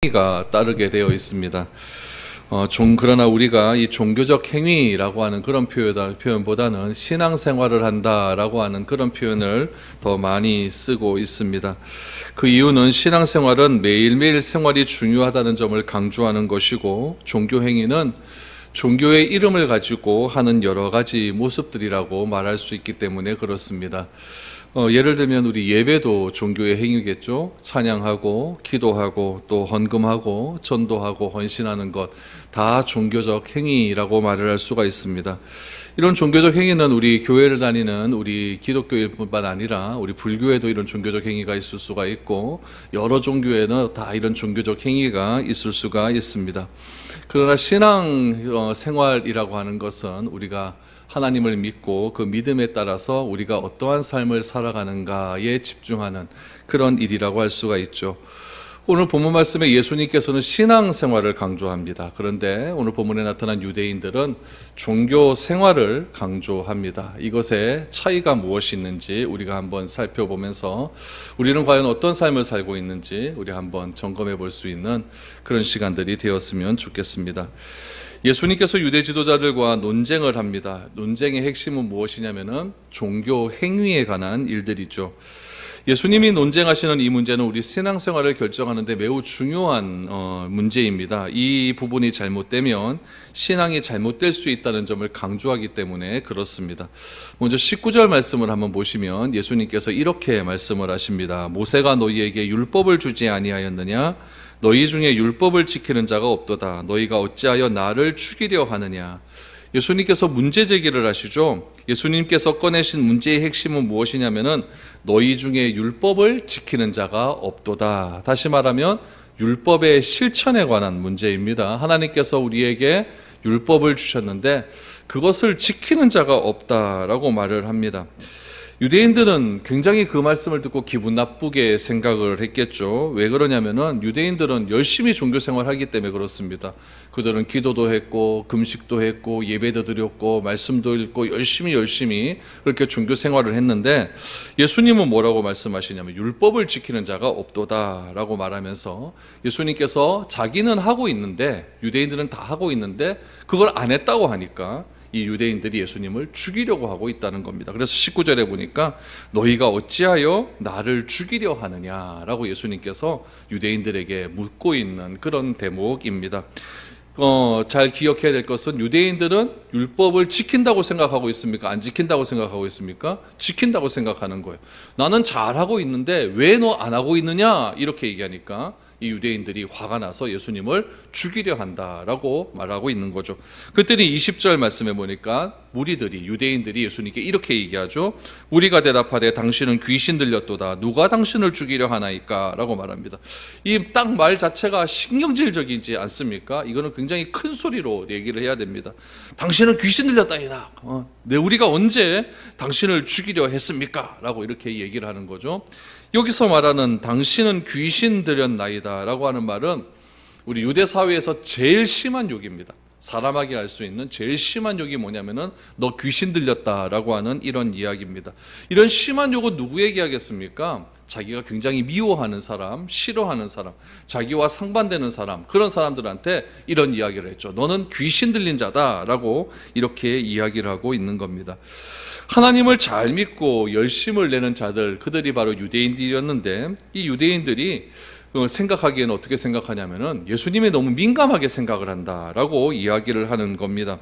가 따르게 되어 있습니다. 그러나 우리가 이 종교적 행위라고 하는 그런 표현보다는 신앙생활을 한다라고 하는 그런 표현을 더 많이 쓰고 있습니다. 그 이유는 신앙생활은 매일매일 생활이 중요하다는 점을 강조하는 것이고, 종교 행위는 종교의 이름을 가지고 하는 여러 가지 모습들이라고 말할 수 있기 때문에 그렇습니다. 예를 들면 우리 예배도 종교의 행위겠죠. 찬양하고 기도하고 또 헌금하고 전도하고 헌신하는 것 다 종교적 행위라고 말을 할 수가 있습니다. 이런 종교적 행위는 우리 교회를 다니는 우리 기독교일 뿐만 아니라 우리 불교에도 이런 종교적 행위가 있을 수가 있고, 여러 종교에는 다 이런 종교적 행위가 있을 수가 있습니다. 그러나 신앙 생활이라고 하는 것은 우리가 하나님을 믿고 그 믿음에 따라서 우리가 어떠한 삶을 살아가는가에 집중하는 그런 일이라고 할 수가 있죠. 오늘 본문 말씀에 예수님께서는 신앙생활을 강조합니다. 그런데 오늘 본문에 나타난 유대인들은 종교 생활을 강조합니다. 이것의 차이가 무엇이 있는지 우리가 한번 살펴보면서 우리는 과연 어떤 삶을 살고 있는지 우리 한번 점검해 볼 수 있는 그런 시간들이 되었으면 좋겠습니다. 예수님께서 유대 지도자들과 논쟁을 합니다. 논쟁의 핵심은 무엇이냐면은 종교 행위에 관한 일들이죠. 예수님이 논쟁하시는 이 문제는 우리 신앙생활을 결정하는데 매우 중요한 문제입니다. 이 부분이 잘못되면 신앙이 잘못될 수 있다는 점을 강조하기 때문에 그렇습니다. 먼저 19절 말씀을 한번 보시면 예수님께서 이렇게 말씀을 하십니다. 모세가 너희에게 율법을 주지 아니하였느냐? 너희 중에 율법을 지키는 자가 없도다. 너희가 어찌하여 나를 죽이려 하느냐? 예수님께서 문제 제기를 하시죠. 예수님께서 꺼내신 문제의 핵심은 무엇이냐면은 너희 중에 율법을 지키는 자가 없도다. 다시 말하면 율법의 실천에 관한 문제입니다. 하나님께서 우리에게 율법을 주셨는데 그것을 지키는 자가 없다라고 말을 합니다. 유대인들은 굉장히 그 말씀을 듣고 기분 나쁘게 생각을 했겠죠. 왜 그러냐면은 유대인들은 열심히 종교 생활하기 때문에 그렇습니다. 그들은 기도도 했고 금식도 했고 예배도 드렸고 말씀도 읽고 열심히 그렇게 종교 생활을 했는데, 예수님은 뭐라고 말씀하시냐면 율법을 지키는 자가 없도다라고 말하면서 예수님께서 자기는 하고 있는데, 유대인들은 다 하고 있는데 그걸 안 했다고 하니까 이 유대인들이 예수님을 죽이려고 하고 있다는 겁니다. 그래서 19절에 보니까 너희가 어찌하여 나를 죽이려 하느냐라고 예수님께서 유대인들에게 묻고 있는 그런 대목입니다. 잘 기억해야 될 것은 유대인들은 율법을 지킨다고 생각하고 있습니까? 안 지킨다고 생각하고 있습니까? 지킨다고 생각하는 거예요. 나는 잘하고 있는데 왜 너 안 하고 있느냐? 이렇게 얘기하니까 이 유대인들이 화가 나서 예수님을 죽이려 한다라고 말하고 있는 거죠. 그랬더니 20절 말씀에 보니까 유대인들이 예수님께 이렇게 얘기하죠. 무리가 대답하되 당신은 귀신 들렸도다. 누가 당신을 죽이려 하나이까? 라고 말합니다. 이 딱 말 자체가 신경질적이지 않습니까? 이거는 굉장히 큰 소리로 얘기를 해야 됩니다. 당신은 귀신 들렸다이다. 우리가 언제 당신을 죽이려 했습니까? 라고 이렇게 얘기를 하는 거죠. 여기서 말하는 당신은 귀신 들였나이다 라고 하는 말은 우리 유대 사회에서 제일 심한 욕입니다. 사람에게 할 수 있는 제일 심한 욕이 뭐냐면은 너 귀신 들렸다라고 하는 이런 이야기입니다. 이런 심한 욕은 누구에게 하겠습니까? 자기가 굉장히 미워하는 사람, 싫어하는 사람, 자기와 상반되는 사람, 그런 사람들한테 이런 이야기를 했죠. 너는 귀신 들린 자다라고 이렇게 이야기를 하고 있는 겁니다. 하나님을 잘 믿고 열심을 내는 자들, 그들이 바로 유대인들이었는데, 이 유대인들이 생각하기에는 어떻게 생각하냐면은 예수님이 너무 민감하게 생각을 한다라고 이야기를 하는 겁니다.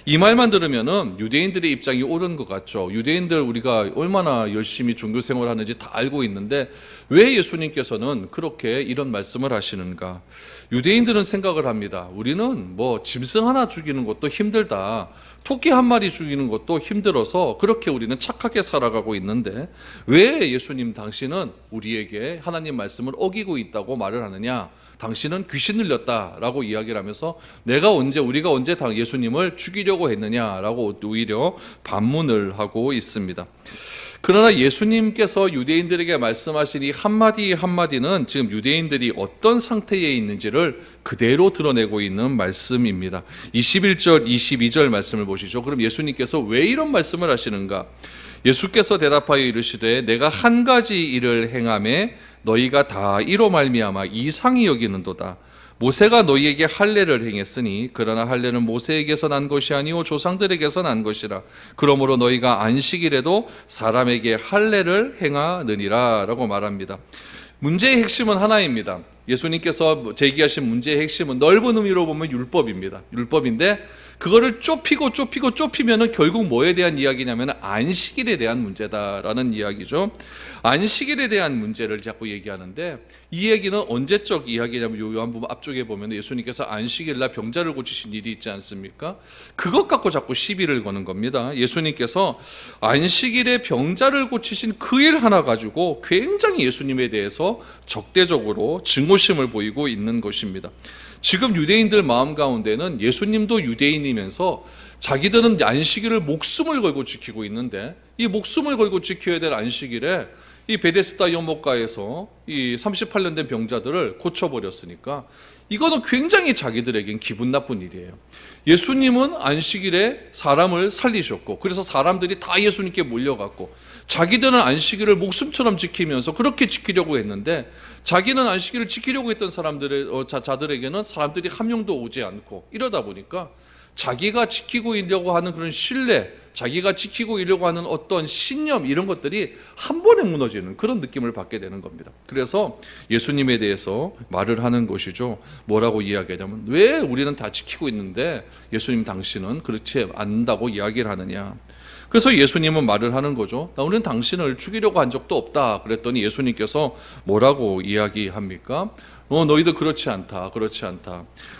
이 말만 들으면은 유대인들의 입장이 옳은 것 같죠. 유대인들 우리가 얼마나 열심히 종교 생활을 하는지 다 알고 있는데 왜 예수님께서는 그렇게 이런 말씀을 하시는가? 유대인들은 생각을 합니다. 우리는 뭐 짐승 하나 죽이는 것도 힘들다. 토끼 한 마리 죽이는 것도 힘들어서 그렇게 우리는 착하게 살아가고 있는데 왜 예수님 당신은 우리에게 하나님 말씀을 어기고 있다고 말을 하느냐? 당신은 귀신 들렸다라고 이야기를 하면서 우리가 언제 예수님을 죽이려고 했느냐라고 오히려 반문을 하고 있습니다. 그러나 예수님께서 유대인들에게 말씀하신 이 한마디 한마디는 지금 유대인들이 어떤 상태에 있는지를 그대로 드러내고 있는 말씀입니다. 21절, 22절 말씀을 보시죠. 그럼 예수님께서 왜 이런 말씀을 하시는가? 예수께서 대답하여 이르시되 내가 한 가지 일을 행하매 너희가 다 이로 말미암아 이상히 여기는도다. 모세가 너희에게 할례를 행했으니 그러나 할례는 모세에게서 난 것이 아니오 조상들에게서 난 것이라. 그러므로 너희가 안식일에도 사람에게 할례를 행하느니라 라고 말합니다. 문제의 핵심은 하나입니다. 예수님께서 제기하신 문제의 핵심은 넓은 의미로 보면 율법입니다. 율법인데 그거를 좁히면은 결국 뭐에 대한 이야기냐면 안식일에 대한 문제다라는 이야기죠. 안식일에 대한 문제를 자꾸 얘기하는데 이 얘기는 언제적 이야기냐면 요한복음 앞쪽에 보면 예수님께서 안식일날 병자를 고치신 일이 있지 않습니까? 그것 갖고 자꾸 시비를 거는 겁니다. 예수님께서 안식일에 병자를 고치신 그 일 하나 가지고 굉장히 예수님에 대해서 적대적으로 증오심을 보이고 있는 것입니다. 지금 유대인들 마음 가운데는 예수님도 유대인이면서 자기들은 안식일을 목숨을 걸고 지키고 있는데 이 목숨을 걸고 지켜야 될 안식일에 이 베데스다 연못가에서 이 38년 된 병자들을 고쳐버렸으니까 이거는 굉장히 자기들에겐 기분 나쁜 일이에요. 예수님은 안식일에 사람을 살리셨고 그래서 사람들이 다 예수님께 몰려갔고 자기들은 안식일을 목숨처럼 지키면서 그렇게 지키려고 했는데 자기는 안식일을 지키려고 했던 자들에게는 사람들이 한 명도 오지 않고 이러다 보니까 자기가 지키고 있려고 하는 그런 신뢰, 자기가 지키고 있려고 하는 어떤 신념 이런 것들이 한 번에 무너지는 그런 느낌을 받게 되는 겁니다. 그래서 예수님에 대해서 말을 하는 것이죠. 뭐라고 이야기하냐면 왜 우리는 다 지키고 있는데 예수님 당신은 그렇지 않는다고 이야기를 하느냐. 그래서 예수님은 말을 하는 거죠. 우리는 당신을 죽이려고 한 적도 없다. 그랬더니 예수님께서 뭐라고 이야기합니까? 너희도 그렇지 않다.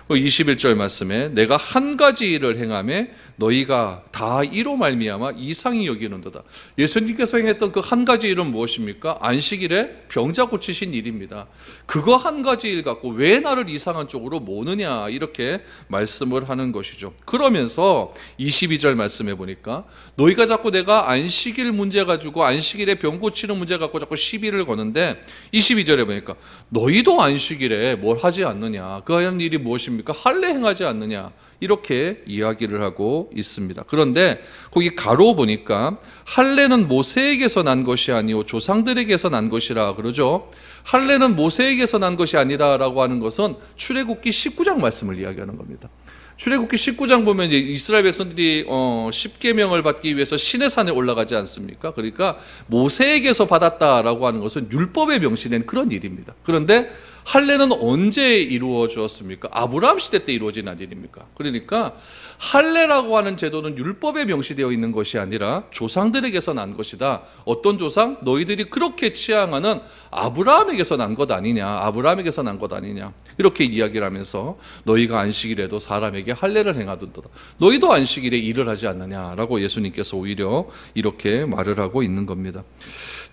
21절 말씀에 내가 한 가지 일을 행하매 너희가 다 이로 말미암아 이상히 여기는도다. 예수님께서 행했던 그 한 가지 일은 무엇입니까? 안식일에 병자 고치신 일입니다. 그거 한 가지 일 갖고 왜 나를 이상한 쪽으로 모느냐 이렇게 말씀을 하는 것이죠. 그러면서 22절 말씀해 보니까 너희가 자꾸 내가 안식일 문제 가지고 안식일에 병 고치는 문제 갖고 자꾸 시비를 거는데 22절에 보니까 너희도 안식일에 뭘 하지 않느냐. 그 하는 일이 무엇입니까? 할례 행하지 않느냐. 이렇게 이야기를 하고 있습니다. 그런데 거기 가로 보니까 할례는 모세에게서 난 것이 아니오 조상들에게서 난 것이라 그러죠. 할례는 모세에게서 난 것이 아니다라고 하는 것은 출애굽기 19장 말씀을 이야기하는 겁니다. 출애굽기 19장 보면 이제 이스라엘 백성들이 10계명을 받기 위해서 시내산에 올라가지 않습니까? 그러니까 모세에게서 받았다라고 하는 것은 율법에 명시된 그런 일입니다. 그런데 할례는 언제 이루어졌습니까? 아브라함 시대 때 이루어진 일입니까? 그러니까 할례라고 하는 제도는 율법에 명시되어 있는 것이 아니라 조상들에게서 난 것이다. 어떤 조상? 너희들이 그렇게 취향하는 아브라함에게서 난 것 아니냐. 이렇게 이야기를 하면서 너희가 안식일에도 사람에게 할례를 행하던도다. 너희도 안식일에 일을 하지 않느냐라고 예수님께서 오히려 이렇게 말을 하고 있는 겁니다.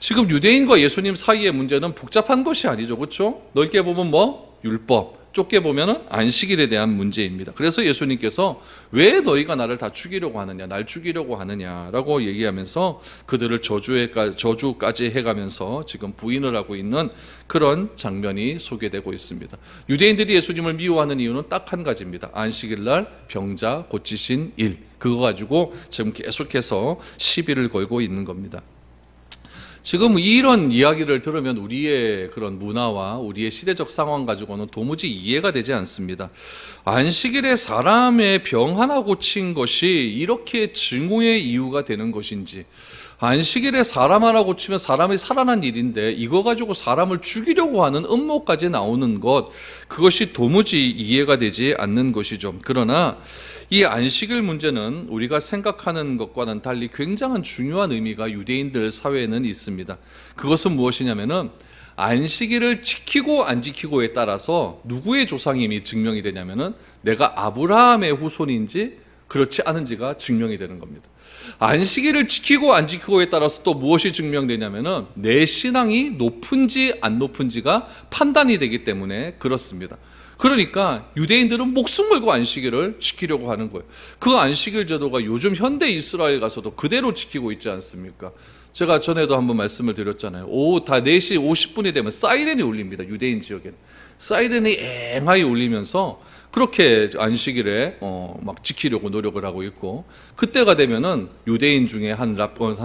지금 유대인과 예수님 사이의 문제는 복잡한 것이 아니죠. 그렇죠? 넓게 보면 율법, 좁게 보면 안식일에 대한 문제입니다. 그래서 예수님께서 왜 너희가 나를 다 죽이려고 하느냐, 날 죽이려고 하느냐라고 얘기하면서 그들을 저주까지 해가면서 지금 부인을 하고 있는 그런 장면이 소개되고 있습니다. 유대인들이 예수님을 미워하는 이유는 딱 한 가지입니다. 안식일날 병자 고치신 일, 그거 가지고 지금 계속해서 시비를 걸고 있는 겁니다. 지금 이런 이야기를 들으면 우리의 그런 문화와 우리의 시대적 상황 가지고는 도무지 이해가 되지 않습니다. 안식일에 사람의 병 하나 고친 것이 이렇게 증오의 이유가 되는 것인지, 안식일에 사람 하나 고치면 사람이 살아난 일인데 이거 가지고 사람을 죽이려고 하는 음모까지 나오는 것, 그것이 도무지 이해가 되지 않는 것이죠. 그러나 이 안식일 문제는 우리가 생각하는 것과는 달리 굉장한 중요한 의미가 유대인들 사회에는 있습니다. 그것은 무엇이냐면은 안식일을 지키고 안 지키고에 따라서 누구의 조상임이 증명이 되냐면은 내가 아브라함의 후손인지 그렇지 않은지가 증명이 되는 겁니다. 안식일을 지키고 안 지키고에 따라서 또 무엇이 증명되냐면은 내 신앙이 높은지 안 높은지가 판단이 되기 때문에 그렇습니다. 그러니까 유대인들은 목숨 걸고 안식일을 지키려고 하는 거예요. 그 안식일 제도가 요즘 현대 이스라엘 가서도 그대로 지키고 있지 않습니까? 제가 전에도 한번 말씀을 드렸잖아요. 오후 다 4시 50분이 되면 사이렌이 울립니다. 유대인 지역에는. 사이렌이 앵하게 울리면서 그렇게 안식일에 막 지키려고 노력을 하고 있고, 그때가 되면은 유대인 중에 한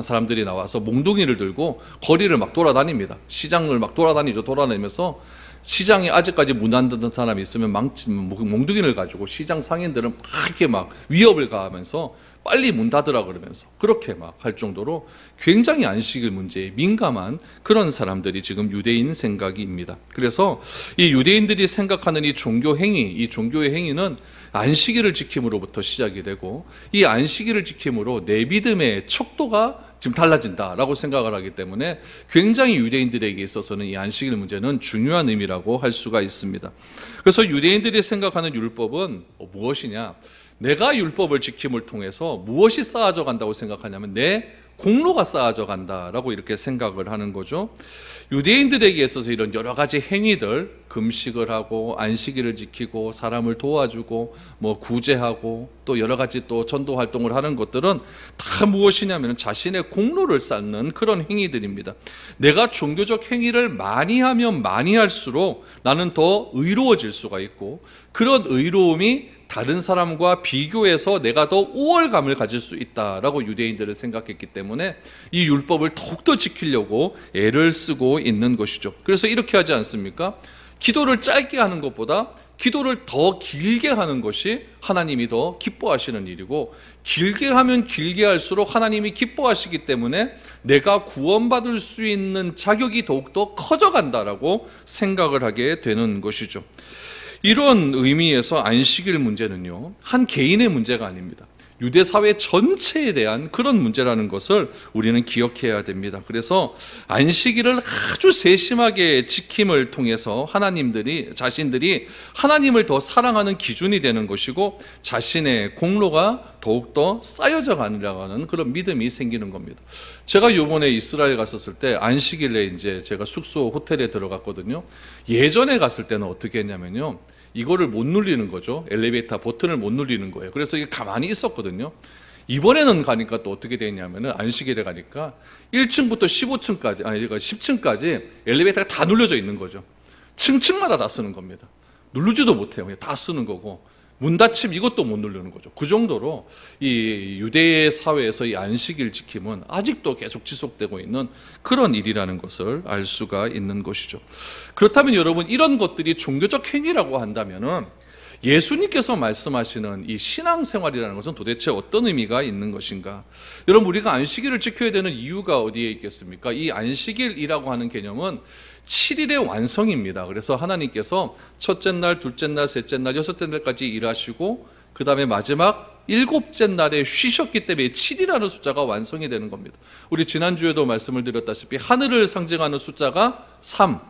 사람들이 나와서 몽둥이를 들고 거리를 막 돌아다닙니다. 시장을 막 돌아다니면서 시장에 아직까지 문 안 닫은 사람이 있으면 몽둥이를 가지고 시장 상인들은 막 이렇게 막 위협을 가하면서 빨리 문 닫으라 그러면서 그렇게 막 할 정도로 굉장히 안식일 문제에 민감한 그런 사람들이 지금 유대인 생각입니다. 그래서 이 유대인들이 생각하는 이 종교 행위, 이 종교의 행위는 안식일을 지킴으로부터 시작이 되고, 이 안식일을 지킴으로 내 믿음의 척도가 지금 달라진다라고 생각을 하기 때문에 굉장히 유대인들에게 있어서는 이 안식일 문제는 중요한 의미라고 할 수가 있습니다. 그래서 유대인들이 생각하는 율법은 무엇이냐? 내가 율법을 지킴을 통해서 무엇이 쌓아져 간다고 생각하냐면 내 공로가 쌓아져 간다라고 이렇게 생각을 하는 거죠. 유대인들에게 있어서 이런 여러 가지 행위들, 금식을 하고 안식일을 지키고 사람을 도와주고 구제하고 또 여러 가지 또 전도 활동을 하는 것들은 다 무엇이냐면 자신의 공로를 쌓는 그런 행위들입니다. 내가 종교적 행위를 많이 하면 많이 할수록 나는 더 의로워질 수가 있고, 그런 의로움이 다른 사람과 비교해서 내가 더 우월감을 가질 수 있다라고 유대인들은 생각했기 때문에 이 율법을 더욱더 지키려고 애를 쓰고 있는 것이죠. 그래서 이렇게 하지 않습니까? 기도를 짧게 하는 것보다 기도를 더 길게 하는 것이 하나님이 더 기뻐하시는 일이고, 길게 하면 길게 할수록 하나님이 기뻐하시기 때문에 내가 구원받을 수 있는 자격이 더욱더 커져간다라고 생각을 하게 되는 것이죠. 이런 의미에서 안식일 문제는요, 한 개인의 문제가 아닙니다. 유대 사회 전체에 대한 그런 문제라는 것을 우리는 기억해야 됩니다. 그래서 안식일을 아주 세심하게 지킴을 통해서 자신들이 하나님을 더 사랑하는 기준이 되는 것이고, 자신의 공로가 더욱더 쌓여져 가느라는 그런 믿음이 생기는 겁니다. 제가 이번에 이스라엘 갔었을 때 안식일에 이제 제가 숙소 호텔에 들어갔거든요. 예전에 갔을 때는 어떻게 했냐면요, 이거를 못 누르는 거죠. 엘리베이터 버튼을 못 누르는 거예요. 그래서 이게 가만히 있었거든요. 이번에는 가니까 또 어떻게 되냐면은 안식일에 가니까 1층부터 15층까지, 10층까지 엘리베이터가 다 눌려져 있는 거죠. 층층마다 다 쓰는 겁니다. 누르지도 못해요. 그냥 다 쓰는 거고, 문 닫힘 이것도 못 누르는 거죠. 그 정도로 이 유대 사회에서 이 안식일 지킴은 아직도 계속 지속되고 있는 그런 일이라는 것을 알 수가 있는 것이죠. 그렇다면 여러분, 이런 것들이 종교적 행위라고 한다면은 예수님께서 말씀하시는 이 신앙생활이라는 것은 도대체 어떤 의미가 있는 것인가? 여러분, 우리가 안식일을 지켜야 되는 이유가 어디에 있겠습니까? 이 안식일이라고 하는 개념은 7일의 완성입니다. 그래서 하나님께서 첫째 날, 둘째 날, 셋째 날, 여섯째 날까지 일하시고 그 다음에 마지막 일곱째 날에 쉬셨기 때문에 7이라는 숫자가 완성이 되는 겁니다. 우리 지난주에도 말씀을 드렸다시피 하늘을 상징하는 숫자가 3,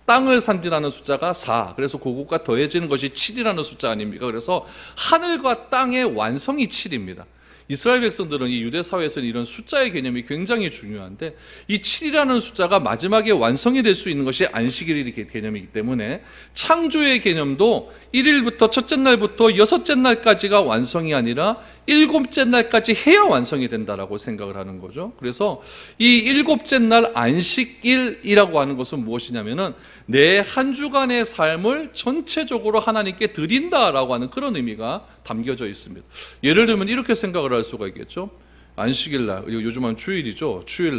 땅을 상징하는 숫자가 4, 그래서 그것과 더해지는 것이 7이라는 숫자 아닙니까? 그래서 하늘과 땅의 완성이 7입니다. 이스라엘 백성들은 이 유대 사회에서는 이런 숫자의 개념이 굉장히 중요한데, 이 7이라는 숫자가 마지막에 완성이 될 수 있는 것이 안식일의 개념이기 때문에 창조의 개념도 1일부터 첫째 날부터 여섯째 날까지가 완성이 아니라 일곱째 날까지 해야 완성이 된다라고 생각을 하는 거죠. 그래서 이 일곱째 날 안식일이라고 하는 것은 무엇이냐면은 내 한 주간의 삶을 전체적으로 하나님께 드린다라고 하는 그런 의미가 담겨져 있습니다. 예를 들면 이렇게 생각을 할 수가 있겠죠. 안식일 날, 요즘은 주일이죠. 주의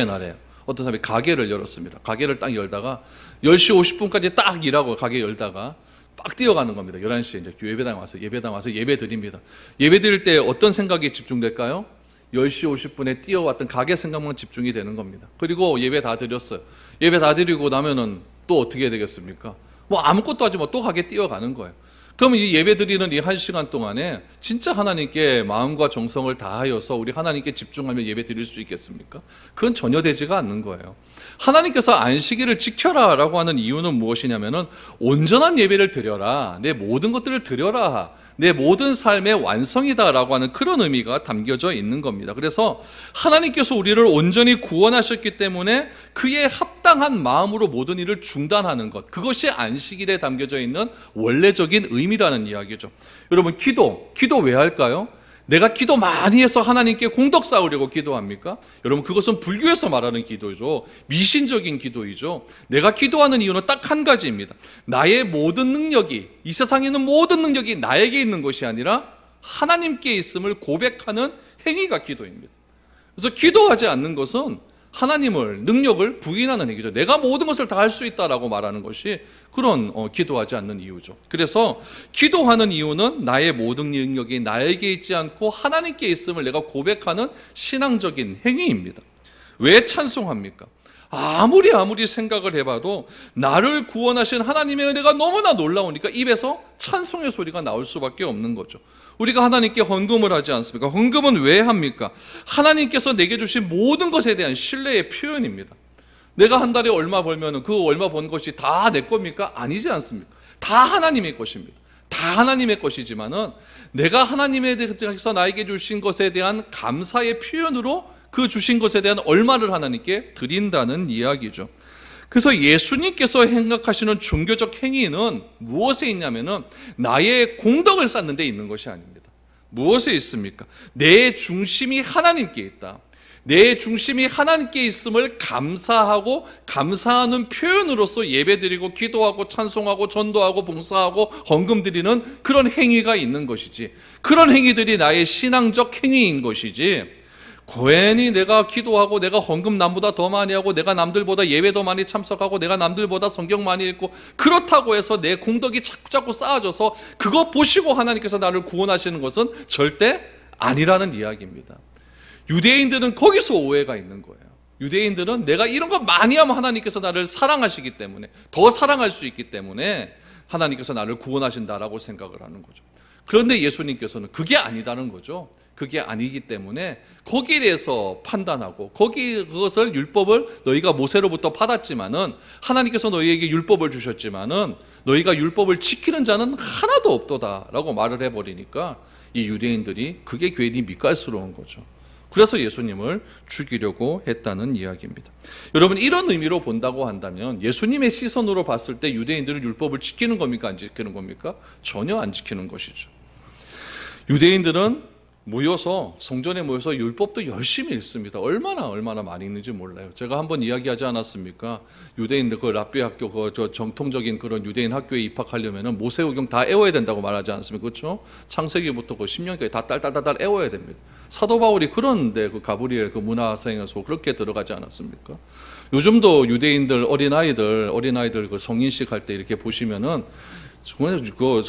날에 어떤 사람이 가게를 열었습니다. 가게를 딱 열다가 10시 50분까지 딱 일하고 가게 열다가 빡 뛰어가는 겁니다. 11시에 이제 예배당 와서 예배 드립니다. 예배 드릴 때 어떤 생각이 집중될까요? 10시 50분에 뛰어왔던 가게 생각만 집중이 되는 겁니다. 그리고 예배 다 드렸어요. 예배 다 드리고 나면은 또 어떻게 되겠습니까? 아무것도 하지 마, 또 가게 뛰어가는 거예요. 그럼 이 예배 드리는 이 1시간 동안에 진짜 하나님께 마음과 정성을 다하여서 우리 하나님께 집중하며 예배 드릴 수 있겠습니까? 그건 전혀 되지가 않는 거예요. 하나님께서 안식일을 지켜라 라고 하는 이유는 무엇이냐면은 온전한 예배를 드려라, 내 모든 것들을 드려라, 내 모든 삶의 완성이다라고 하는 그런 의미가 담겨져 있는 겁니다. 그래서 하나님께서 우리를 온전히 구원하셨기 때문에 그에 합당한 마음으로 모든 일을 중단하는 것, 그것이 안식일에 담겨져 있는 원래적인 의미라는 이야기죠. 여러분, 기도 왜 할까요? 내가 기도 많이 해서 하나님께 공덕 쌓으려고 기도합니까? 여러분, 그것은 불교에서 말하는 기도죠. 미신적인 기도이죠. 내가 기도하는 이유는 딱 한 가지입니다. 나의 모든 능력이, 이 세상에 있는 모든 능력이 나에게 있는 것이 아니라 하나님께 있음을 고백하는 행위가 기도입니다. 그래서 기도하지 않는 것은 하나님을, 능력을 부인하는 얘기죠. 내가 모든 것을 다 할 수 있다라고 말하는 것이 그런 기도하지 않는 이유죠. 그래서 기도하는 이유는 나의 모든 능력이 나에게 있지 않고 하나님께 있음을 내가 고백하는 신앙적인 행위입니다. 왜 찬송합니까? 아무리 생각을 해봐도 나를 구원하신 하나님의 은혜가 너무나 놀라우니까 입에서 찬송의 소리가 나올 수밖에 없는 거죠. 우리가 하나님께 헌금을 하지 않습니까? 헌금은 왜 합니까? 하나님께서 내게 주신 모든 것에 대한 신뢰의 표현입니다. 내가 한 달에 얼마 벌면 그 얼마 번 것이 다 내 겁니까? 아니지 않습니까? 다 하나님의 것입니다. 다 하나님의 것이지만은 내가 하나님에 대해서 나에게 주신 것에 대한 감사의 표현으로 그 주신 것에 대한 얼마를 하나님께 드린다는 이야기죠. 그래서 예수님께서 생각하시는 종교적 행위는 무엇에 있냐면은 나의 공덕을 쌓는 데 있는 것이 아닙니다. 무엇에 있습니까? 내 중심이 하나님께 있다. 내 중심이 하나님께 있음을 감사하고 감사하는 표현으로서 예배드리고 기도하고 찬송하고 전도하고 봉사하고 헌금 드리는 그런 행위가 있는 것이지, 그런 행위들이 나의 신앙적 행위인 것이지, 괜히 내가 기도하고 내가 헌금 남보다 더 많이 하고 내가 남들보다 예배도 많이 참석하고 내가 남들보다 성경 많이 읽고 그렇다고 해서 내 공덕이 자꾸 쌓아져서 그거 보시고 하나님께서 나를 구원하시는 것은 절대 아니라는 이야기입니다. 유대인들은 거기서 오해가 있는 거예요. 유대인들은 내가 이런 거 많이 하면 하나님께서 나를 사랑하시기 때문에, 더 사랑할 수 있기 때문에 하나님께서 나를 구원하신다라고 생각을 하는 거죠. 그런데 예수님께서는 그게 아니다는 거죠. 그게 아니기 때문에 거기에 대해서 판단하고, 그것을 율법을 너희가 모세로부터 받았지만은 하나님께서 너희에게 율법을 주셨지만은 너희가 율법을 지키는 자는 하나도 없도다라고 말을 해버리니까 이 유대인들이 그게 괜히 밑갈스러운 거죠. 그래서 예수님을 죽이려고 했다는 이야기입니다. 여러분, 이런 의미로 본다고 한다면 예수님의 시선으로 봤을 때 유대인들은 율법을 지키는 겁니까? 안 지키는 겁니까? 전혀 안 지키는 것이죠. 유대인들은 성전에 모여서 율법도 열심히 읽습니다. 얼마나 많이 읽는지 몰라요. 제가 한번 이야기하지 않았습니까? 유대인들 그 랍비 학교, 정통적인 그런 유대인 학교에 입학하려면 모세오경 다 외워야 된다고 말하지 않습니까? 그렇죠? 창세기부터 그 10년까지 다 딸 외워야 됩니다. 사도 바울이 그런데 그 가브리엘 그 문화생에서 그렇게 들어가지 않았습니까? 요즘도 유대인들 어린아이들 그 성인식 할 때 이렇게 보시면은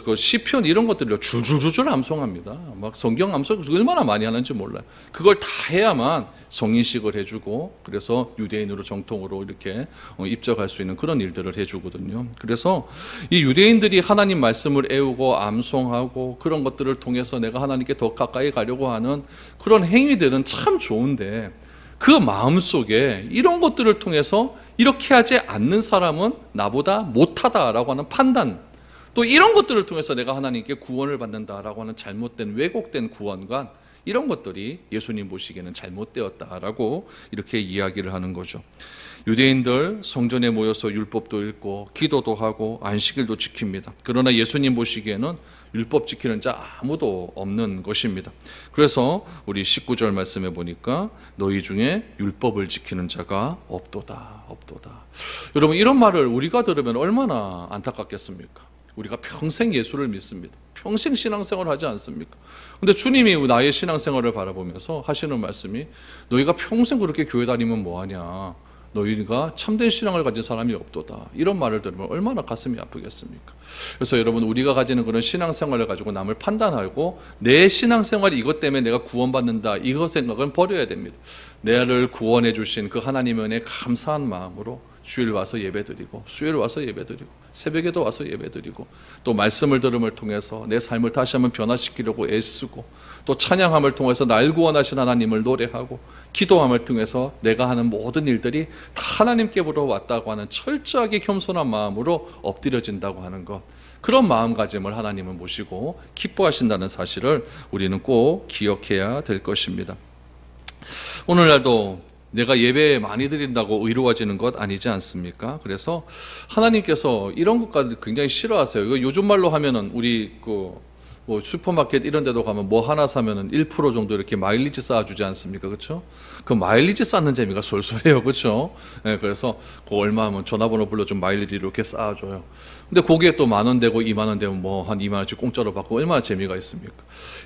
그 시편 이런 것들을 줄줄줄 암송합니다. 막 성경 암송 얼마나 많이 하는지 몰라요. 그걸 다 해야만 성인식을 해주고, 그래서 유대인으로 정통으로 이렇게 입적할 수 있는 그런 일들을 해주거든요. 그래서 이 유대인들이 하나님 말씀을 애우고 암송하고 그런 것들을 통해서 내가 하나님께 더 가까이 가려고 하는 그런 행위들은 참 좋은데, 그 마음속에 이런 것들을 통해서 이렇게 하지 않는 사람은 나보다 못하다라고 하는 판단, 또 이런 것들을 통해서 내가 하나님께 구원을 받는다라고 하는 잘못된, 왜곡된 구원관, 이런 것들이 예수님 보시기에는 잘못되었다라고 이렇게 이야기를 하는 거죠. 유대인들 성전에 모여서 율법도 읽고 기도도 하고 안식일도 지킵니다. 그러나 예수님 보시기에는 율법 지키는 자 아무도 없는 것입니다. 그래서 우리 19절 말씀에 보니까 너희 중에 율법을 지키는 자가 없도다. 여러분, 이런 말을 우리가 들으면 얼마나 안타깝겠습니까? 우리가 평생 예수를 믿습니다. 평생 신앙생활을 하지 않습니까? 근데 주님이 나의 신앙생활을 바라보면서 하시는 말씀이, 너희가 평생 그렇게 교회 다니면 뭐하냐, 너희가 참된 신앙을 가진 사람이 없도다. 이런 말을 들으면 얼마나 가슴이 아프겠습니까? 그래서 여러분, 우리가 가지는 그런 신앙생활을 가지고 남을 판단하고 내 신앙생활이 이것 때문에 내가 구원받는다, 이거 생각은 버려야 됩니다. 나를 구원해 주신 그 하나님의 은혜에 감사한 마음으로 주일 와서 예배드리고, 수요일 와서 예배드리고, 새벽에도 와서 예배드리고, 또 말씀을 들음을 통해서 내 삶을 다시 한번 변화시키려고 애쓰고, 또 찬양함을 통해서 날 구원하신 하나님을 노래하고, 기도함을 통해서 내가 하는 모든 일들이 다 하나님께로부터 왔다고 하는 철저하게 겸손한 마음으로 엎드려진다고 하는 것, 그런 마음가짐을 하나님은 모시고 기뻐하신다는 사실을 우리는 꼭 기억해야 될 것입니다. 오늘날도 내가 예배 많이 드린다고 의로워지는 것 아니지 않습니까? 그래서 하나님께서 이런 것까지 굉장히 싫어하세요. 이거 요즘 말로 하면은 우리 뭐 슈퍼마켓 이런 데도 가면 뭐 하나 사면은 1% 정도 이렇게 마일리지 쌓아주지 않습니까? 그렇죠? 그 마일리지 쌓는 재미가 솔솔해요. 그렇죠? 네, 그래서 그 얼마 하면 전화번호 불러주면 마일리지 이렇게 쌓아줘요. 근데 거기에 또 10,000원 되고 20,000원 되면 뭐 한 20,000원씩 공짜로 받고 얼마나 재미가 있습니까?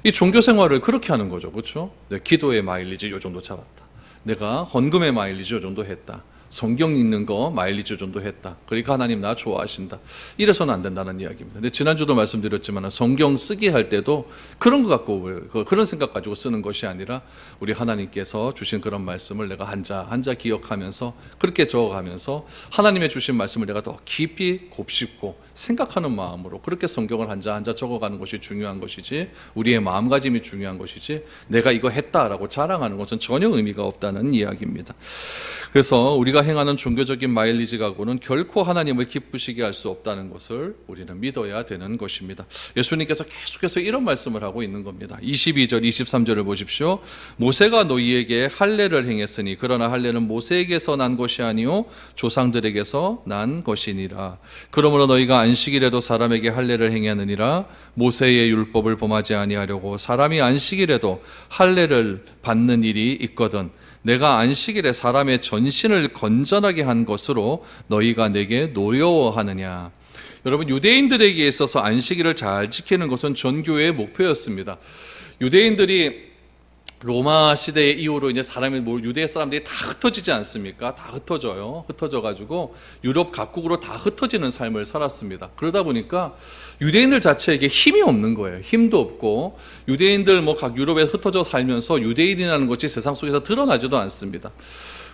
이 종교 생활을 그렇게 하는 거죠. 그렇죠? 네, 기도의 마일리지 요 정도 잡았다. 내가 헌금의 마일리지 요 정도 했다. 성경 읽는 거 마일리지 정도 했다. 그러니까 하나님 나 좋아하신다. 이래서는 안 된다는 이야기입니다. 근데 지난주도 말씀드렸지만 성경 쓰기 할 때도 그런 것 갖고 그런 생각 가지고 쓰는 것이 아니라 우리 하나님께서 주신 그런 말씀을 내가 한자 기억하면서 그렇게 적어가면서 하나님의 주신 말씀을 내가 더 깊이 곱씹고 생각하는 마음으로 그렇게 성경을 한자 적어가는 것이 중요한 것이지 우리의 마음가짐이 중요한 것이지 내가 이거 했다라고 자랑하는 것은 전혀 의미가 없다는 이야기입니다. 그래서 우리가 행하는 종교적인 마일리지 가구는 결코 하나님을 기쁘시게 할 수 없다는 것을 우리는 믿어야 되는 것입니다. 예수님께서 계속해서 이런 말씀을 하고 있는 겁니다. 22절, 23절을 보십시오. 모세가 너희에게 할례를 행했으니 그러나 할례는 모세에게서 난 것이 아니요 조상들에게서 난 것이니라. 그러므로 너희가 안식일에도 사람에게 할례를 행하느니라. 모세의 율법을 범하지 아니하려고 사람이 안식일에도 할례를 받는 일이 있거든 내가 안식일에 사람의 전신을 건전하게 한 것으로 너희가 내게 노여워하느냐. 여러분, 유대인들에게 있어서 안식일을 잘 지키는 것은 전교의 목표였습니다. 유대인들이 로마 시대 이후로 이제 유대 사람들이 다 흩어지지 않습니까? 다 흩어져요. 흩어져가지고 유럽 각국으로 다 흩어지는 삶을 살았습니다. 그러다 보니까 유대인들 자체에게 힘이 없는 거예요. 힘도 없고 유대인들 각 유럽에 흩어져 살면서 유대인이라는 것이 세상 속에서 드러나지도 않습니다.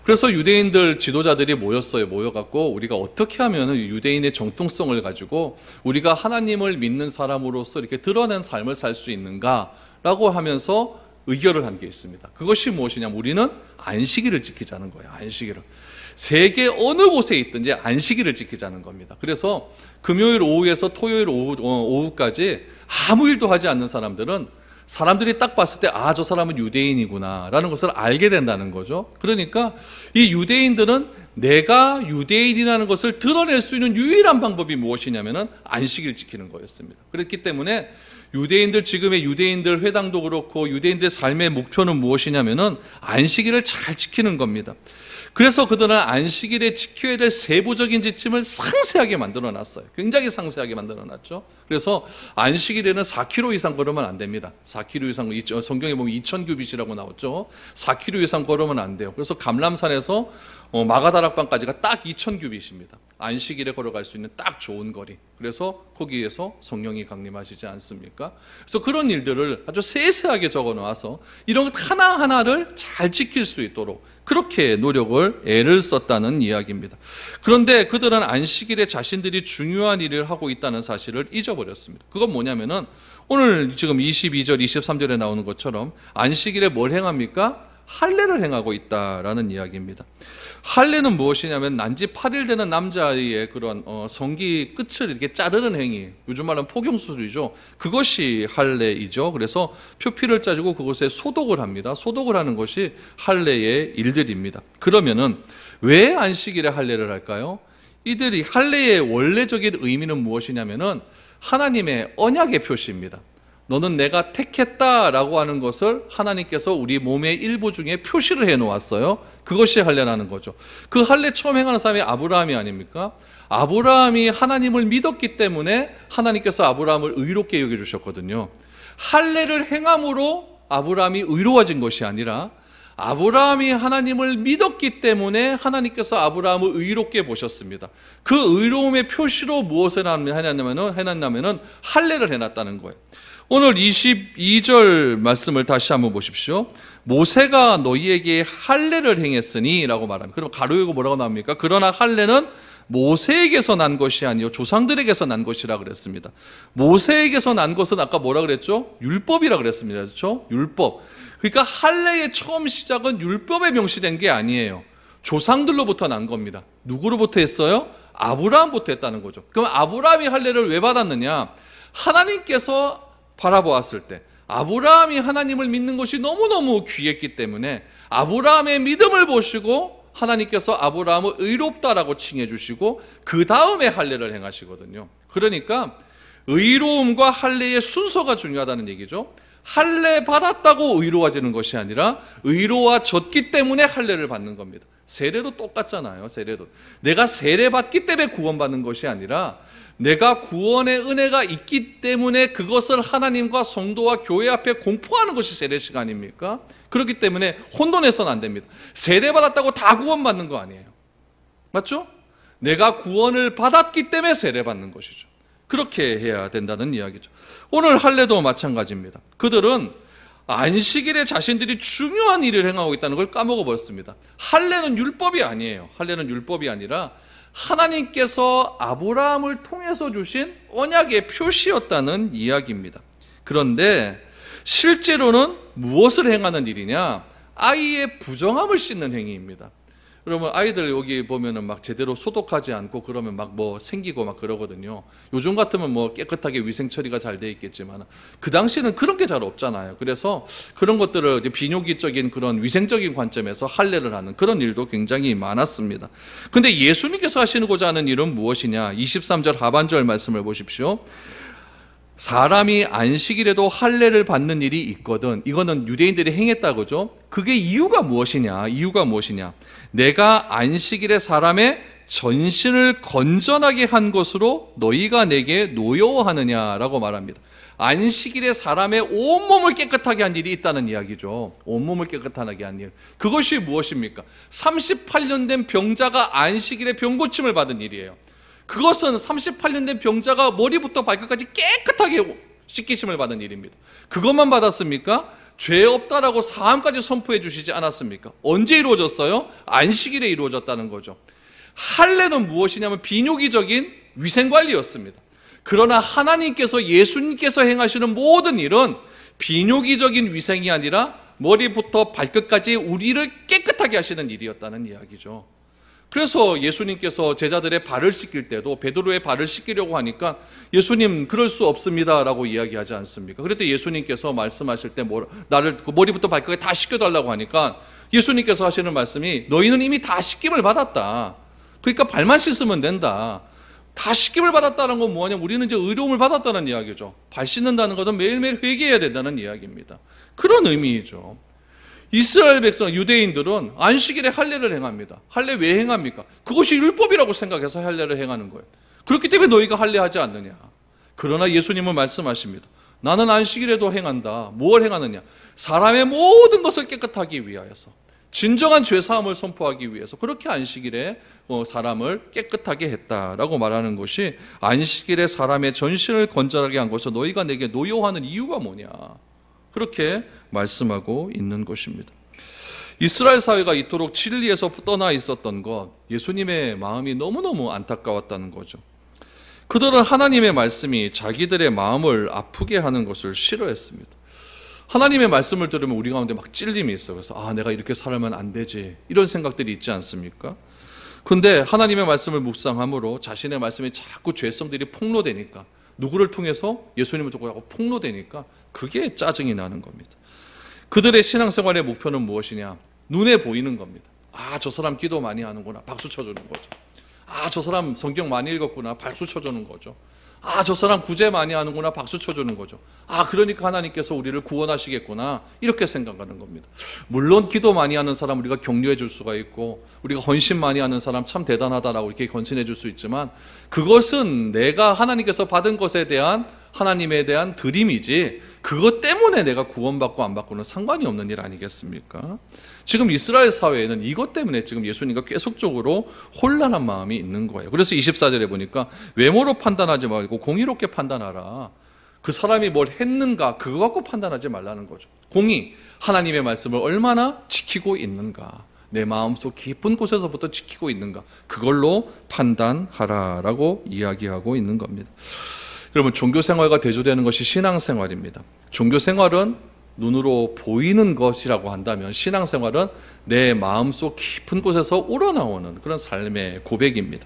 그래서 유대인들 지도자들이 모여갖고 우리가 어떻게 하면 유대인의 정통성을 가지고 우리가 하나님을 믿는 사람으로서 이렇게 드러낸 삶을 살 수 있는가라고 하면서 의결을 한 게 있습니다. 그것이 무엇이냐면 우리는 안식일을 지키자는 거예요. 안식일을. 세계 어느 곳에 있든지 안식일을 지키자는 겁니다. 그래서 금요일 오후에서 토요일 오후까지 아무 일도 하지 않는 사람들은 사람들이 딱 봤을 때 저 사람은 유대인이구나 라는 것을 알게 된다는 거죠. 그러니까 이 유대인들은 내가 유대인이라는 것을 드러낼 수 있는 유일한 방법이 무엇이냐면 안식일 지키는 거였습니다. 그렇기 때문에 지금의 유대인들 회당도 그렇고 유대인들의 삶의 목표는 무엇이냐면은 안식일을 잘 지키는 겁니다. 그래서 그들은 안식일에 지켜야 될 세부적인 지침을 상세하게 만들어 놨어요. 굉장히 상세하게 만들어 놨죠. 그래서 안식일에는 4km 이상 걸으면 안 됩니다. 4km 이상, 성경에 보면 2000규빗이라고 나왔죠. 4km 이상 걸으면 안 돼요. 그래서 감람산에서 마가다락방까지가 딱 2000규빗입니다. 안식일에 걸어갈 수 있는 딱 좋은 거리. 그래서 거기에서 성령이 강림하시지 않습니까? 그래서 그런 일들을 아주 세세하게 적어 놓아서 이런 것 하나하나를 잘 지킬 수 있도록 그렇게 애를 썼다는 이야기입니다. 그런데 그들은 안식일에 자신들이 중요한 일을 하고 있다는 사실을 잊어버렸습니다. 그건 뭐냐면은 오늘 지금 22절, 23절에 나오는 것처럼 안식일에 뭘 행합니까? 할례를 행하고 있다라는 이야기입니다. 할례는 무엇이냐면 난지 8일 되는 남자의 그런 성기 끝을 이렇게 자르는 행위, 요즘 말하는 포경수술이죠. 그것이 할례이죠. 그래서 표피를 짜주고 그것에 소독을 합니다. 소독을 하는 것이 할례의 일들입니다. 그러면은 왜 안식일에 할례를 할까요? 이들이 할례의 원래적인 의미는 무엇이냐면은 하나님의 언약의 표시입니다. 너는 내가 택했다라고 하는 것을 하나님께서 우리 몸의 일부 중에 표시를 해놓았어요. 그것이 할례라는 거죠. 그 할례 처음 행하는 사람이 아브라함이 아닙니까? 아브라함이 하나님을 믿었기 때문에 하나님께서 아브라함을 의롭게 여겨주셨거든요. 할례를 행함으로 아브라함이 의로워진 것이 아니라 아브라함이 하나님을 믿었기 때문에 하나님께서 아브라함을 의롭게 보셨습니다. 그 의로움의 표시로 무엇을 해놨냐면은 할례를 해놨다는 거예요. 오늘 22절 말씀을 다시 한번 보십시오. 모세가 너희에게 할례를 행했으니 라고 말합니다. 그럼 가로 열고 뭐라고 나옵니까? 그러나 할례는 모세에게서 난 것이 아니요 조상들에게서 난 것이라 그랬습니다. 모세에게서 난 것은 아까 뭐라 그랬죠? 율법이라 그랬습니다. 그렇죠? 율법. 그러니까 할례의 처음 시작은 율법에 명시된 게 아니에요. 조상들로부터 난 겁니다. 누구로부터 했어요? 아브라함부터 했다는 거죠. 그럼 아브라함이 할례를 왜 받았느냐? 하나님께서 바라보았을 때 아브라함이 하나님을 믿는 것이 너무너무 귀했기 때문에 아브라함의 믿음을 보시고 하나님께서 아브라함을 의롭다라고 칭해 주시고 그 다음에 할례를 행하시거든요. 그러니까 의로움과 할례의 순서가 중요하다는 얘기죠. 할례 받았다고 의로워지는 것이 아니라 의로워졌기 때문에 할례를 받는 겁니다. 세례도 똑같잖아요. 세례도 내가 세례 받기 때문에 구원받는 것이 아니라 내가 구원의 은혜가 있기 때문에 그것을 하나님과 성도와 교회 앞에 공포하는 것이 세례식 아닙니까? 그렇기 때문에 혼돈해서는 안 됩니다. 세례 받았다고 다 구원받는 거 아니에요. 맞죠? 내가 구원을 받았기 때문에 세례 받는 것이죠. 그렇게 해야 된다는 이야기죠. 오늘 할례도 마찬가지입니다. 그들은 안식일에 자신들이 중요한 일을 행하고 있다는 걸 까먹어 버렸습니다. 할례는 율법이 아니에요. 할례는 율법이 아니라 하나님께서 아브라함을 통해서 주신 언약의 표시였다는 이야기입니다. 그런데 실제로는 무엇을 행하는 일이냐? 아이의 부정함을 씻는 행위입니다. 그러면 아이들 여기 보면은 막 제대로 소독하지 않고 그러면 막 뭐 생기고 막 그러거든요. 요즘 같으면 뭐 깨끗하게 위생 처리가 잘 돼 있겠지만 그 당시에는 그런 게 잘 없잖아요. 그래서 그런 것들을 이제 비뇨기적인 그런 위생적인 관점에서 할례를 하는 그런 일도 굉장히 많았습니다. 근데 예수님께서 하시고자 하는 일은 무엇이냐? 23절 하반절 말씀을 보십시오. 사람이 안식일에도 할례를 받는 일이 있거든. 이거는 유대인들이 행했다고죠. 그게 이유가 무엇이냐? 이유가 무엇이냐? 내가 안식일에 사람의 전신을 건전하게 한 것으로 너희가 내게 노여워하느냐라고 말합니다. 안식일에 사람의 온몸을 깨끗하게 한 일이 있다는 이야기죠. 온몸을 깨끗하게 한 일. 그것이 무엇입니까? 38년 된 병자가 안식일에 병고침을 받은 일이에요. 그것은 38년 된 병자가 머리부터 발끝까지 깨끗하게 씻기심을 받은 일입니다. 그것만 받았습니까? 죄 없다라고 사함까지 선포해 주시지 않았습니까? 언제 이루어졌어요? 안식일에 이루어졌다는 거죠. 할례는 무엇이냐면 비뇨기적인 위생관리였습니다. 그러나 하나님께서 예수님께서 행하시는 모든 일은 비뇨기적인 위생이 아니라 머리부터 발끝까지 우리를 깨끗하게 하시는 일이었다는 이야기죠. 그래서 예수님께서 제자들의 발을 씻길 때도 베드로의 발을 씻기려고 하니까 예수님 그럴 수 없습니다라고 이야기하지 않습니까? 그럴 때 예수님께서 말씀하실 때 나를 머리부터 발끝까지 다 씻겨달라고 하니까 예수님께서 하시는 말씀이 너희는 이미 다 씻김을 받았다. 그러니까 발만 씻으면 된다. 다 씻김을 받았다는 건 뭐냐면 우리는 이제 의로움을 받았다는 이야기죠. 발 씻는다는 것은 매일매일 회개해야 된다는 이야기입니다. 그런 의미이죠. 이스라엘 백성, 유대인들은 안식일에 할례를 행합니다. 할례 왜 행합니까? 그것이 율법이라고 생각해서 할례를 행하는 거예요. 그렇기 때문에 너희가 할례하지 않느냐. 그러나 예수님은 말씀하십니다. 나는 안식일에도 행한다. 뭘 행하느냐? 사람의 모든 것을 깨끗하기 위하여서, 진정한 죄사함을 선포하기 위해서 그렇게 안식일에 사람을 깨끗하게 했다라고 말하는 것이 안식일에 사람의 전신을 건전하게 한 것을 너희가 내게 노여워하는 이유가 뭐냐. 그렇게 말씀하고 있는 것입니다. 이스라엘 사회가 이토록 진리에서 떠나 있었던 것, 예수님의 마음이 너무너무 안타까웠다는 거죠. 그들은 하나님의 말씀이 자기들의 마음을 아프게 하는 것을 싫어했습니다. 하나님의 말씀을 들으면 우리 가운데 막 찔림이 있어요. 그래서 내가 이렇게 살면 안 되지, 이런 생각들이 있지 않습니까? 근데 하나님의 말씀을 묵상함으로 자신의 말씀이 자꾸 죄성들이 폭로되니까, 누구를 통해서? 예수님을 통해서 폭로되니까 그게 짜증이 나는 겁니다. 그들의 신앙생활의 목표는 무엇이냐? 눈에 보이는 겁니다. 저 사람 기도 많이 하는구나, 박수 쳐주는 거죠. 저 사람 성경 많이 읽었구나, 박수 쳐주는 거죠. 저 사람 구제 많이 하는구나, 박수 쳐주는 거죠. 그러니까 하나님께서 우리를 구원하시겠구나, 이렇게 생각하는 겁니다. 물론 기도 많이 하는 사람 우리가 격려해 줄 수가 있고, 우리가 헌신 많이 하는 사람 참 대단하다라고 이렇게 헌신해 줄 수 있지만, 그것은 내가 하나님께서 받은 것에 대한 하나님에 대한 드림이지, 그것 때문에 내가 구원받고 안 받고는 상관이 없는 일 아니겠습니까? 지금 이스라엘 사회에는 이것 때문에 지금 예수님과 계속적으로 혼란한 마음이 있는 거예요. 그래서 24절에 보니까 외모로 판단하지 말고 공의롭게 판단하라. 그 사람이 뭘 했는가 그거 갖고 판단하지 말라는 거죠. 공의, 하나님의 말씀을 얼마나 지키고 있는가, 내 마음속 깊은 곳에서부터 지키고 있는가, 그걸로 판단하라라고 이야기하고 있는 겁니다. 여러분, 종교생활과 대조되는 것이 신앙생활입니다. 종교생활은 눈으로 보이는 것이라고 한다면 신앙생활은 내 마음속 깊은 곳에서 우러나오는 그런 삶의 고백입니다.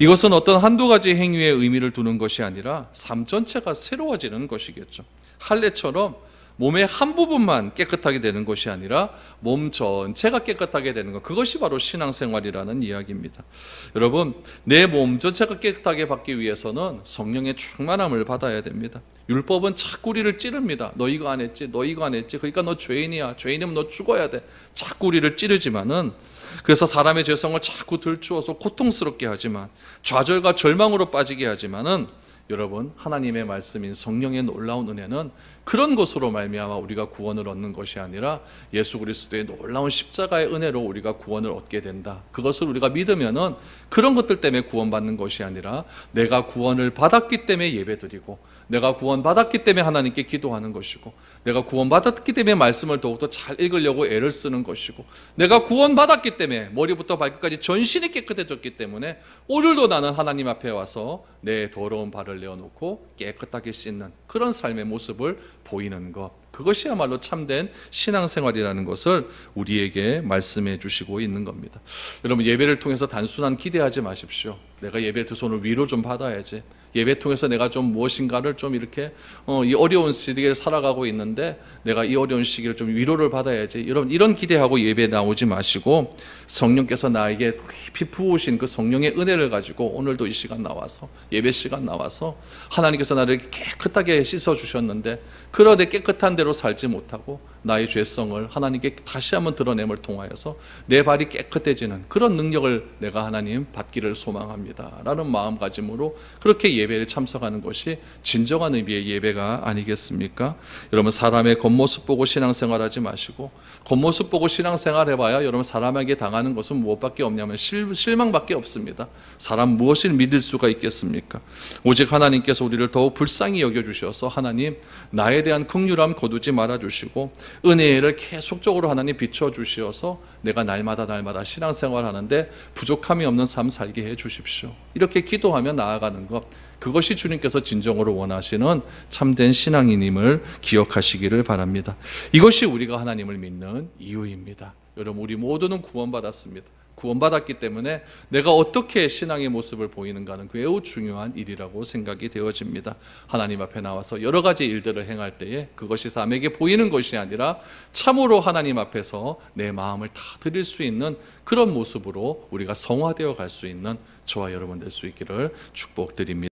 이것은 어떤 한두 가지 행위에 의미를 두는 것이 아니라 삶 전체가 새로워지는 것이겠죠. 할례처럼 몸의 한 부분만 깨끗하게 되는 것이 아니라 몸 전체가 깨끗하게 되는 것, 그것이 바로 신앙생활이라는 이야기입니다. 여러분, 내 몸 전체가 깨끗하게 받기 위해서는 성령의 충만함을 받아야 됩니다. 율법은 자꾸 우리를 찌릅니다. 너 이거 안 했지, 너 이거 안 했지, 그러니까 너 죄인이야, 죄인이면 너 죽어야 돼. 자꾸 우리를 찌르지만은, 그래서 사람의 죄성을 자꾸 들추어서 고통스럽게 하지만, 좌절과 절망으로 빠지게 하지만은, 여러분, 하나님의 말씀인 성령의 놀라운 은혜는 그런 것으로 말미암아 우리가 구원을 얻는 것이 아니라 예수 그리스도의 놀라운 십자가의 은혜로 우리가 구원을 얻게 된다. 그것을 우리가 믿으면은 그런 것들 때문에 구원받는 것이 아니라 내가 구원을 받았기 때문에 예배드리고, 내가 구원받았기 때문에 하나님께 기도하는 것이고, 내가 구원받았기 때문에 말씀을 더욱더 잘 읽으려고 애를 쓰는 것이고, 내가 구원받았기 때문에 머리부터 발끝까지 전신이 깨끗해졌기 때문에 오늘도 나는 하나님 앞에 와서 내 더러운 발을 내어놓고 깨끗하게 씻는 그런 삶의 모습을 보이는 것, 그것이야말로 참된 신앙생활이라는 것을 우리에게 말씀해 주시고 있는 겁니다. 여러분, 예배를 통해서 단순한 기대하지 마십시오. 내가 예배 두 손을 위로 좀 받아야지, 예배 통해서 내가 좀 무엇인가를 좀 이렇게 이 어려운 시기를 살아가고 있는데 내가 이 어려운 시기를 좀 위로를 받아야지, 이런 기대하고 예배에 나오지 마시고, 성령께서 나에게 깊이 부으신 그 성령의 은혜를 가지고 오늘도 이 시간 나와서, 예배 시간 나와서 하나님께서 나를 깨끗하게 씻어주셨는데 그러되 깨끗한 대로 살지 못하고 나의 죄성을 하나님께 다시 한번 드러냄을 통하여서 내 발이 깨끗해지는 그런 능력을 내가 하나님 받기를 소망합니다 라는 마음가짐으로 그렇게 예배에 참석하는 것이 진정한 의미의 예배가 아니겠습니까? 여러분, 사람의 겉모습 보고 신앙생활하지 마시고, 겉모습 보고 신앙생활 해봐야 여러분 사람에게 당하는 것은 무엇밖에 없냐면 실망밖에 없습니다. 사람 무엇을 믿을 수가 있겠습니까? 오직 하나님께서 우리를 더욱 불쌍히 여겨주셔서 하나님 나에 대한 긍휼함 거두지 말아주시고 은혜를 계속적으로 하나님 비춰주시어서 내가 날마다 신앙생활하는데 부족함이 없는 삶 살게 해주십시오. 이렇게 기도하며 나아가는 것, 그것이 주님께서 진정으로 원하시는 참된 신앙인임을 기억하시기를 바랍니다. 이것이 우리가 하나님을 믿는 이유입니다. 여러분, 우리 모두는 구원받았습니다. 구원받았기 때문에 내가 어떻게 신앙의 모습을 보이는가는 매우 중요한 일이라고 생각이 되어집니다. 하나님 앞에 나와서 여러 가지 일들을 행할 때에 그것이 사람에게 보이는 것이 아니라 참으로 하나님 앞에서 내 마음을 다 드릴 수 있는 그런 모습으로 우리가 성화되어 갈 수 있는 저와 여러분 될 수 있기를 축복드립니다.